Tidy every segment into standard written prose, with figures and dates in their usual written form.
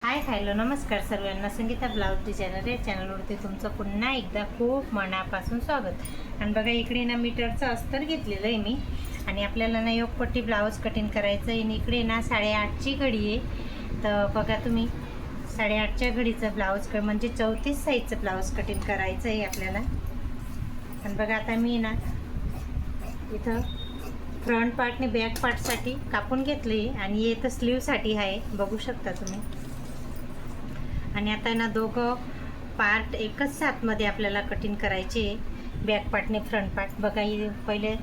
Hi hello नमस्कार सर्वांना. Sangeeta blouse designer या चॅनलवरती तुमचं पुन्हा एकदा खूप मनापासून स्वागत. आणि बघा इकडे ना मीटरचं अस्तर घेतलेलं आहे मी आणि आपल्याला ना योगपट्टी ब्लाऊज कटिंग करायचं आहे. आणि इकडे ना 8:30ची घडी आहे. तर बघा तुम्ही 8:30च्या घडीचं ब्लाऊज म्हणजे 34 साईजचं ब्लाऊज कटिंग करायचं आहे आपल्याला. आणि बघा आता मी ना इथं फ्रंट पार्टने बॅक पार्टसाठी कापून घेतली आणि हे तर स्लीवसाठी आहे, बघू शकता तुम्ही. आणि आता ना दोघं पार्ट एकच साथमध्ये आपल्याला कटिंग करायचे, बॅक पार्टने फ्रंट पार्ट. बघा ही पहिले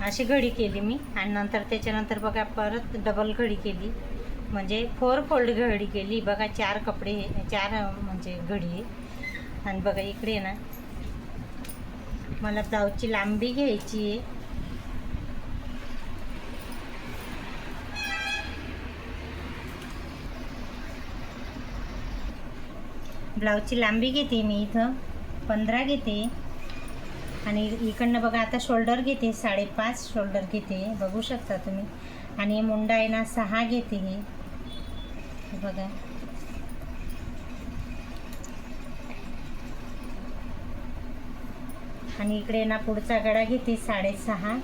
अशी घडी केली मी आणि नंतर त्याच्यानंतर बघा परत डबल घडी केली, म्हणजे 4 फोल्ड घडी केली. बघा 4 कपडे 4 म्हणजे घडी आहे. आणि बघा इकडे ना मला ब्लाऊजची लांबी घ्यायची आहे. ब्लाऊजची लांबी घेते मी इथं 15 घेते. आणि इकडनं बघा आता शोल्डर घेते 5.5 शोल्डर घेते, बघू शकता तुम्ही. आणि मुंडा आहे ना 6 घेते बघा. आणि इकडे ना पुढचा गळा घेते 6.5,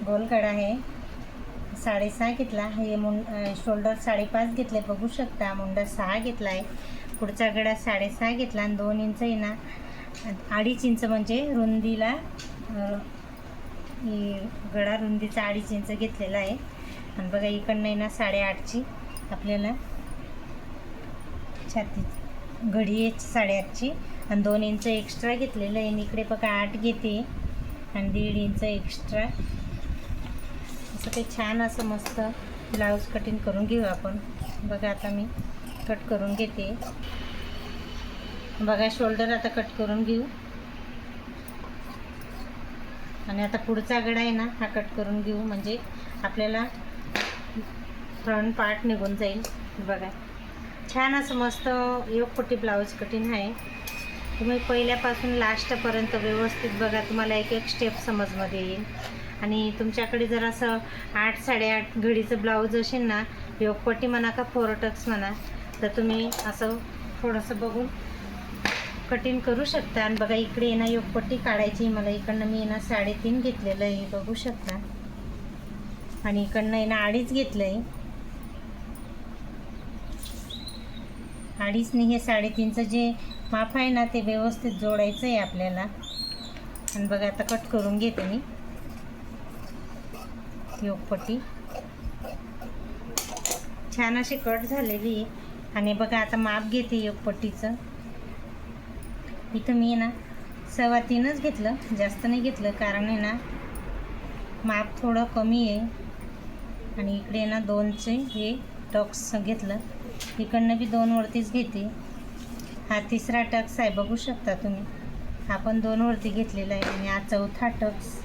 गोल गळा आहे 6.5 घेतला. हे शोल्डर 5.5 घेतले, बघू शकता. मुंडा 6 घेतला आहे. पुढचा गळा 6.5 घेतला आणि 2 इंच आहे ना 2.5 इंच म्हणजे रुंदीला गळा रुंदीचा 2.5 इंच घेतलेला आहे. आणि बघा इकडनं आहे ना 8.5ची आपल्याला छाती घडी आहे 8.5ची आणि 2 इंच एक्स्ट्रा घेतलेलं आहे. आणि इकडे बघा 8 घेते आणि 1.5 इंच एक्स्ट्रा. असं ते छान असं मस्त ब्लाऊज कटिंग करून घेऊ आपण. बघा आता मी कट करून घेते. बघा शोल्डर आता कट करून घेऊ. आणि आता पुढचा गळा आहे ना हा कट करून घेऊ, म्हणजे आपल्याला फ्रंट पार्ट निघून जाईल. बघा छान असं मस्त योगपट्टी ब्लाऊज कटिंग आहे. तुम्ही पहिल्यापासून लास्टपर्यंत व्यवस्थित बघा, तुम्हाला एक एक स्टेप समजमध्ये येईल. आणि तुमच्याकडे जर असं 8-8.5 घडीचं ब्लाऊज असेल ना, योगपट्टी म्हणा का 4 टक्स म्हणा, तर तुम्ही असं थोडंसं बघून कटिंग करू शकता. आणि बघा इकडे ना योगपट्टी काढायची मला. इकडनं मी ना 3.5 घेतलेलं आहे, बघू शकता. आणि इकडनं आहे ना 2.5 घेतलं आहे. 2.5ने हे 3.5चं जे माप आहे ना ते व्यवस्थित जोडायचं आहे आपल्याला. आणि बघा आता कट करून घेते मी योगपट्टी. छान अशी कट झालेली आहे. आणि बघा आता माप घेते योगपट्टीचं. इथं मी ना 3.25च घेतलं, जास्त नाही घेतलं, कारण आहे ना माप थोडं कमी आहे. आणि इकडे ना 2चे हे टक्स घेतलं. इकडनं बी 2 वरतीच घेते. हा 3रा टक्स आहे, बघू शकता तुम्ही. आपण 2 वरती घेतलेला आहे. आणि हा 4था टक्स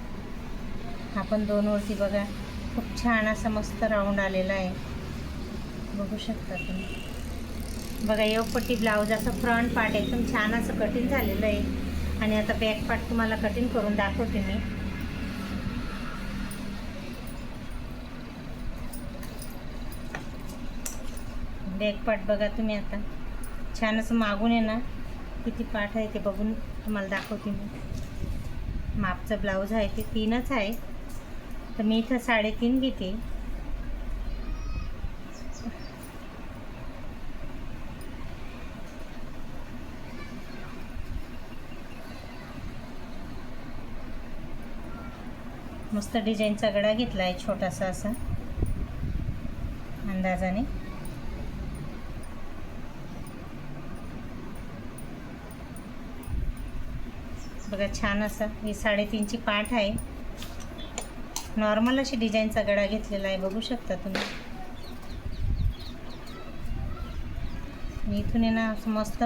आपण 2 वरती. बघा खूप छान असं मस्त राऊंड आलेला आहे, बघू शकता तुम्ही. बघा योगपट्टी ब्लाऊज असं फ्रंट पार्ट एकदम छान असं कटिंग झालेलं आहे. आणि आता बॅक पार्ट तुम्हाला कटिंग करून दाखवते मी. बॅक पार्ट बघा तुम्ही. आता छान असं मागून आहे ना किती पार्ट आहे ते बघून तुम्हाला दाखवते मी. मापचं ब्लाऊज आहे ते 3च आहे, तर मी इथं 3.5 घेते. मस्त डिझाईनचा गळा घेतला आहे, छोटासा असा अंदाजाने. बघा छान असा ही 3.5ची पाठ आहे. नॉर्मल अशी डिझाईनचा गळा घेतलेला आहे, बघू शकता तुम्ही. इथून आहे ना असं मस्त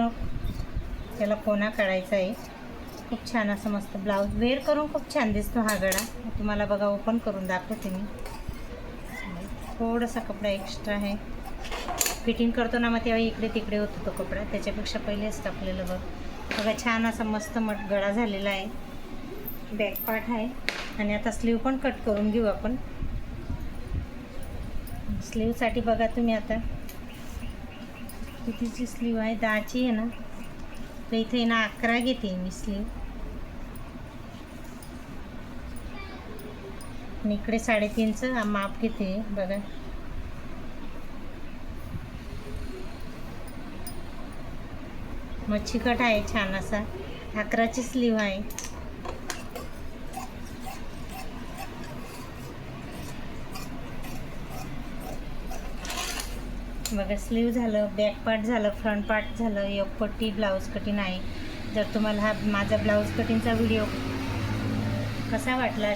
त्याला कोना काढायचा आहे. खूप छान असं मस्त ब्लाऊज वेअर करून खूप छान दिसतो हा गळा. तुम्हाला बघा ओपन करून दाखवते मी. थोडासा कपडा एक्स्ट्रा आहे, फिटिंग करतो ना मग तेव्हा इकडे तिकडे होतो तो कपडा, त्याच्यापेक्षा पहिलेच टाकलेलं. बघा छान असा मस्त गळा झालेला आहे. बॅक पार्ट आहे. आणि आता स्लीव पण कट करून घेऊ आपण. स्लीवसाठी बघा तुम्ही आता कितीची स्लीव आहे, 10ची आहे ना, तर इथे ना 11 घेते मी स्लीव आणि इकडे 3.5चं माप घेते बघा. मच्छी कट आहे छान असा, 11ची स्लीव आहे. बघा स्लीव झालं, बॅक पार्ट झालं, फ्रंट पार्ट झालं, योगपट्टी, ब्लाऊज कटिंग आहे. जर तुम्हाला हा माझा ब्लाऊज कटिंगचा व्हिडिओ कसा वाटला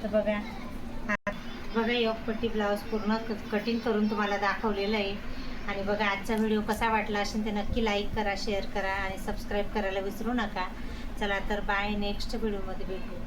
तर बघा योगपट्टी ब्लाऊज पूर्ण कटिंग करून तुम्हाला दाखवलेलं आहे. आणि बघा आजचा व्हिडिओ कसा वाटला असेल तर नक्की लाईक करा, शेअर करा आणि सबस्क्राईब करायला विसरू नका. चला तर बाय, नेक्स्ट व्हिडिओमध्ये भेटू.